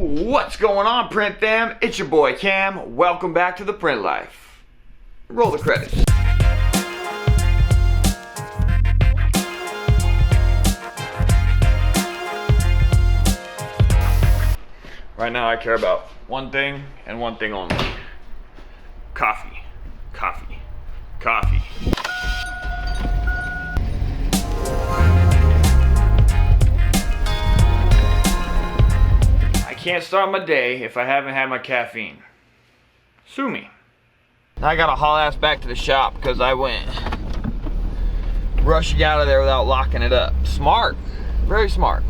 What's going on, Print Fam? It's your boy Cam. Welcome back to the Print Life. Roll the credits. Right now I care about one thing and one thing only. Coffee. Coffee. Coffee. I can't start my day if I haven't had my caffeine. Sue me. I gotta haul ass back to the shop because I went rushing out of there without locking it up. Smart. Very smart.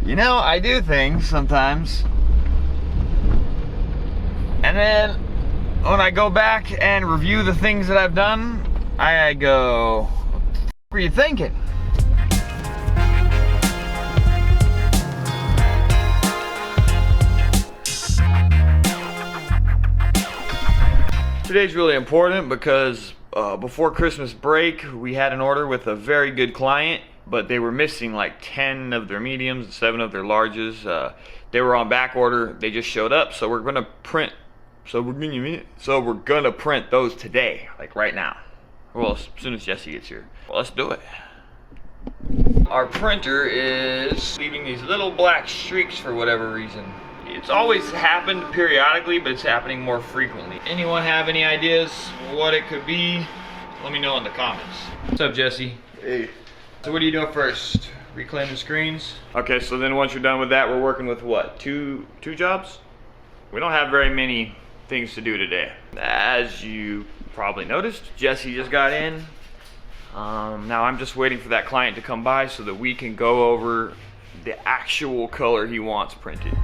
You know, I do things sometimes. And then when I go back and review the things that I've done, I go, what the f were you thinking? Today's really important because before Christmas break, we had an order with a very good client, but they were missing like 10 of their mediums and 7 of their larges. They were on back order. They just showed up, so we're gonna print. So we're gonna print those today, like right now. Well, as soon as Jesse gets here. Well, let's do it. Our printer is leaving these little black streaks for whatever reason. It's always happened periodically, but it's happening more frequently. Anyone have any ideas what it could be? Let me know in the comments. What's up, Jesse? Hey. So what are you doing first? Reclaim the screens? Okay, so then once you're done with that, we're working with what? Two jobs? We don't have very many things to do today. As you probably noticed, Jesse just got in. Now I'm just waiting for that client to come by so that we can go over the actual color he wants printed.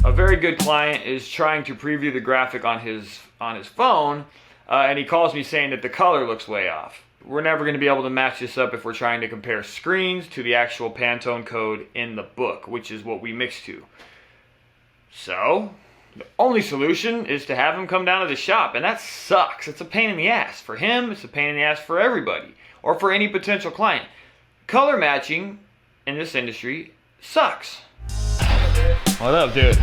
A very good client is trying to preview the graphic on his phone, and he calls me saying that the color looks way off. We're never going to be able to match this up if we're trying to compare screens to the actual Pantone code in the book, which is what we mix to. So, the only solution is to have him come down to the shop, and that sucks. It's a pain in the ass. For him, it's a pain in the ass for everybody, or for any potential client. Color matching in this industry sucks. What up, dude?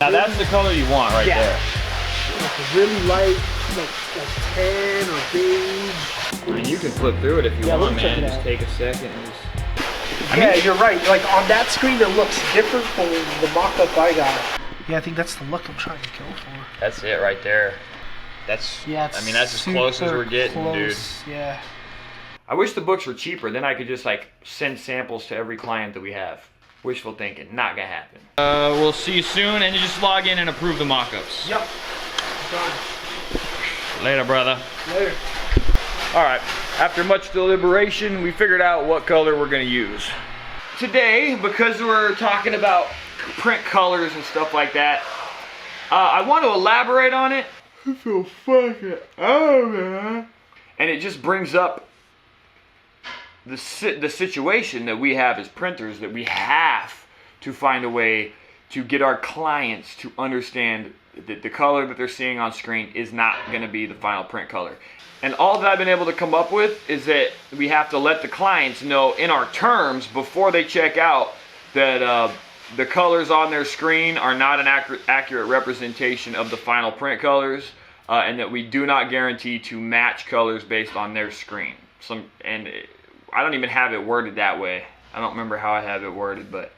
Now that's the color you want right there. Like a really light, like tan or beige. I mean, you can flip through it if you want, man. Just take a second and just... Yeah, you're right. Like on that screen, it looks different from the mock-up I got. Yeah, I think that's the look I'm trying to go for. That's it right there. That's, I mean, that's as close as we're getting, dude. Yeah. I wish the books were cheaper. Then I could just like send samples to every client that we have. Wishful thinking, not gonna happen. We'll see you soon, and you just log in and approve the mock-ups. Yep. Done. Later, brother. Later. All right, after much deliberation, we figured out what color we're gonna use. Today, because we're talking about print colors and stuff like that, I want to elaborate on it. I feel fucking man. And it just brings up the situation that we have as printers, that we have to find a way to get our clients to understand that the color that they're seeing on screen is not going to be the final print color. And all that I've been able to come up with is that we have to let the clients know in our terms before they check out that the colors on their screen are not an accurate representation of the final print colors, and that we do not guarantee to match colors based on their screen. I don't even have it worded that way. I don't remember how I have it worded, but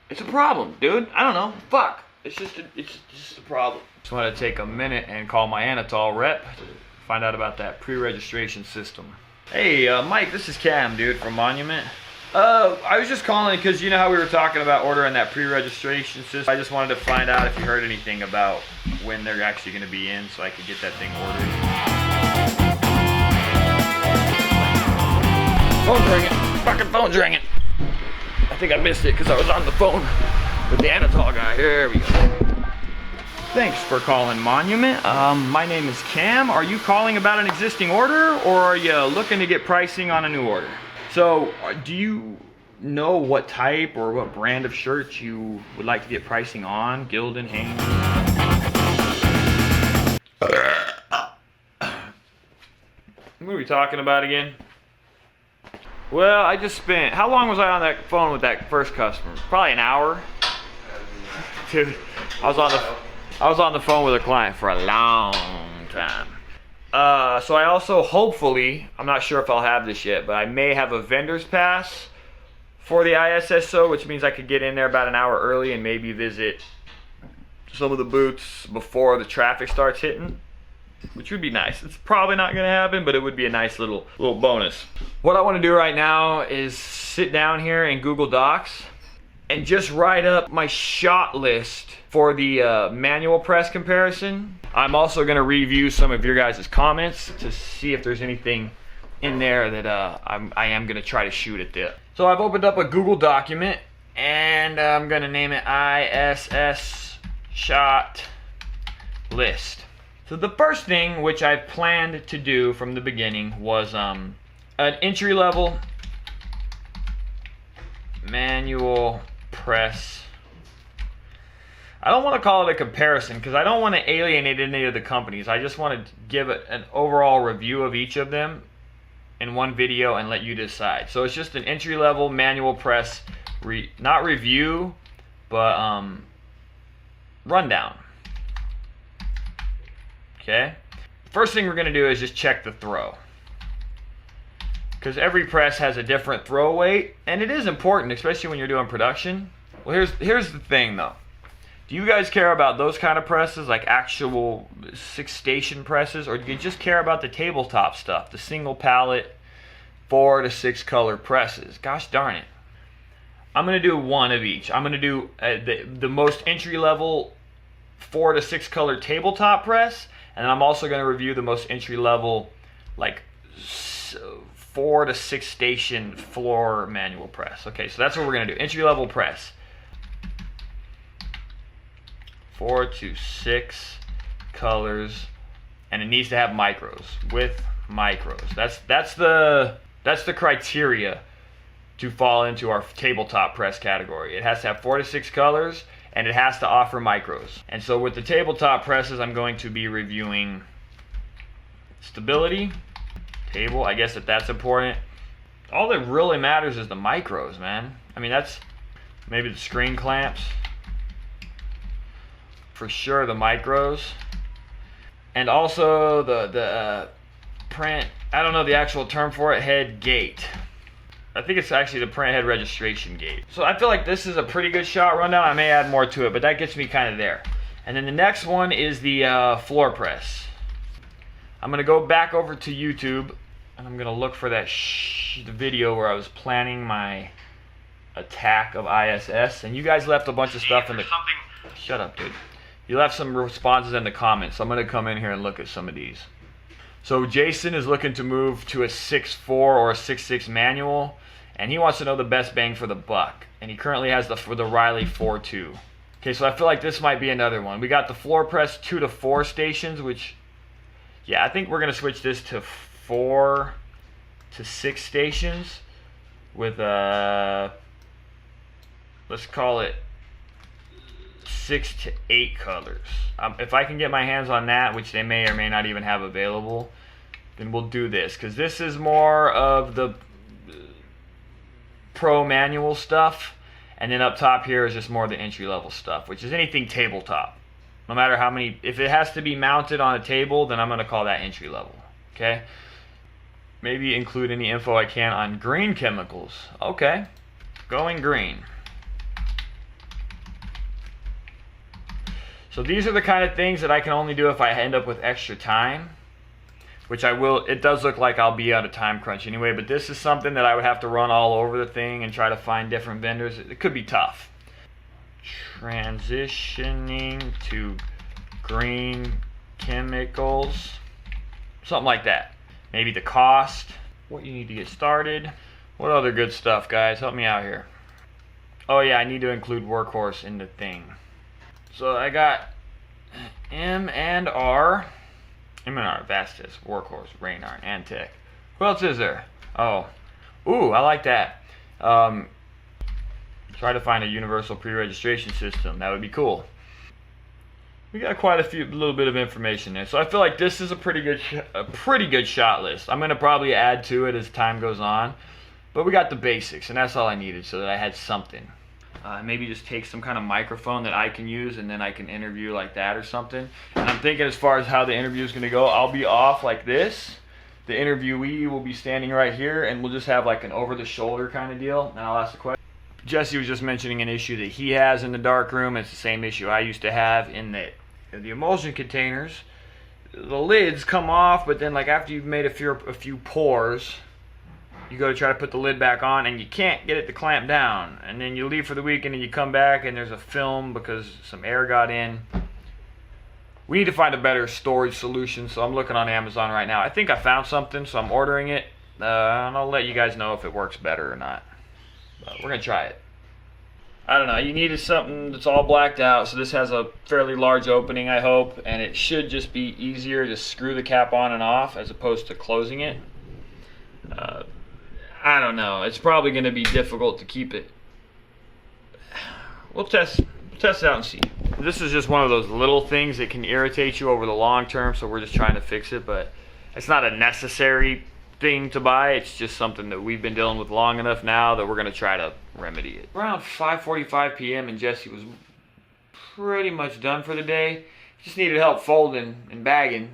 it's a problem, dude. I don't know. Fuck. It's just a problem. Just want to take a minute and call my Anatol rep to find out about that pre-registration system. Hey, Mike, this is Cam, dude, from Monument. I was just calling because you know how we were talking about ordering that pre-registration system. I just wanted to find out if you heard anything about when they're actually going to be in so I could get that thing ordered. Phone's ringing. Fucking phone's ringing. I think I missed it because I was on the phone with the Anatol guy. Here we go. Thanks for calling Monument. My name is Cam. Are you calling about an existing order, or are you looking to get pricing on a new order? So, do you know what type or what brand of shirts you would like to get pricing on? Gildan, Hanes? What are we talking about again? Well, I just spent, how long was I on that phone with that first customer? Probably an hour. Dude, I was on the phone with a client for a long time. So I also, hopefully, I'm not sure if I'll have this yet, but I may have a vendor's pass for the ISSO, which means I could get in there about an hour early and maybe visit some of the booths before the traffic starts hitting, which would be nice. It's probably not gonna happen, but it would be a nice little bonus. What I wanna do right now is sit down here in Google Docs and just write up my shot list for the manual press comparison. I'm also gonna review some of your guys' comments to see if there's anything in there that I am gonna try to shoot at this. So I've opened up a Google document and I'm gonna name it ISS shot list. So the first thing which I planned to do from the beginning was an entry-level manual press. I don't want to call it a comparison because I don't want to alienate any of the companies. I just want to give it an overall review of each of them in one video and let you decide. So it's just an entry-level manual press, not review, but rundown. Okay. First thing we're going to do is just check the throw, because every press has a different throw weight, and it is important, especially when you're doing production. Well, here's the thing though. Do you guys care about those kind of presses, like actual 6-station presses, or do you just care about the tabletop stuff, the single pallet 4 to 6 color presses? Gosh darn it. I'm going to do one of each. I'm going to do the most entry level 4 to 6 color tabletop press, and I'm also going to review the most entry level like 4 to 6 station floor manual press. Okay, so that's what we're going to do. Entry level press. 4 to 6 colors, and it needs to have micros, with micros. That's the criteria to fall into our tabletop press category. It has to have 4 to 6 colors, and it has to offer micros. And so with the tabletop presses, I'm going to be reviewing stability, table. I guess that's important. All that really matters is the micros, man. I mean, that's maybe the screen clamps. For sure, the micros. And also the print, I don't know the actual term for it, head gate. I think it's actually the print head registration gate. So I feel like this is a pretty good shot rundown. I may add more to it, but that gets me kind of there. And then the next one is the floor press. I'm going to go back over to YouTube, and I'm going to look for that the video where I was planning my attack of ISS. And you guys left a bunch of stuff in the... Shut up, dude. You left some responses in the comments, so I'm going to come in here and look at some of these. So Jason is looking to move to a 6.4 or a 6.6 manual, and he wants to know the best bang for the buck. And he currently has the Riley 4.2. Okay, so I feel like this might be another one. We got the floor press 2 to 4 stations, which, yeah, I think we're going to switch this to 4 to 6 stations with, let's call it 6 to 8 colors. If I can get my hands on that, which they may or may not even have available, then we'll do this, because this is more of the pro manual stuff, and then up top here is just more of the entry level stuff, which is anything tabletop. No matter how many, if it has to be mounted on a table, then I'm going to call that entry level. Okay, maybe include any info I can on green chemicals. Okay, going green. So these are the kind of things that I can only do if I end up with extra time, which I will. It does look like I'll be out of time crunch anyway, but this is something that I would have to run all over the thing and try to find different vendors. It could be tough. Transitioning to green chemicals, something like that. Maybe the cost, what you need to get started. What other good stuff, guys? Help me out here. Oh yeah, I need to include workhorse in the thing. So I got M&R, Vastus, Workhorse, Raynard, Antec. Who else is there? Oh, ooh, I like that. Try to find a universal pre-registration system. That would be cool. We got quite a little bit of information there, so I feel like this is a pretty good shot list. I'm gonna probably add to it as time goes on, but we got the basics, and that's all I needed, so that I had something. Maybe just take some kind of microphone that I can use, and then I can interview like that or something. And I'm thinking as far as how the interview is gonna go, I'll be off like this. The interviewee will be standing right here, and we'll just have like an over-the-shoulder kind of deal, and I'll ask the question. Jesse was just mentioning an issue that he has in the dark room. It's the same issue I used to have in the emulsion containers. The lids come off, but then like after you've made a few pours, you go to try to put the lid back on and you can't get it to clamp down. And then you leave for the weekend and you come back and there's a film because some air got in. We need to find a better storage solution, so I'm looking on Amazon right now. I think I found something, so I'm ordering it. And I'll let you guys know if it works better or not. But we're gonna try it. I don't know, you needed something that's all blacked out, so this has a fairly large opening, I hope, and it should just be easier to screw the cap on and off as opposed to closing it. I don't know, it's probably gonna be difficult to keep it. We'll test it out and see. This is just one of those little things that can irritate you over the long term, so we're just trying to fix it, but it's not a necessary thing to buy. It's just something that we've been dealing with long enough now that we're going to try to remedy it. Around 5:45 p.m. and Jesse was pretty much done for the day. Just needed help folding and bagging,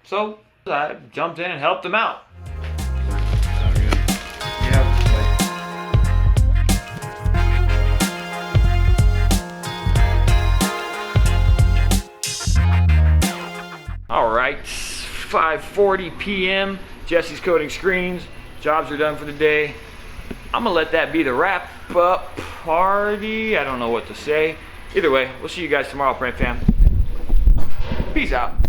so I jumped in and helped him out. All right, 5:40 p.m. Jesse's coating screens. Jobs are done for the day. I'm gonna let that be the wrap up party. I don't know what to say. Either way, we'll see you guys tomorrow, Print Fam. Peace out.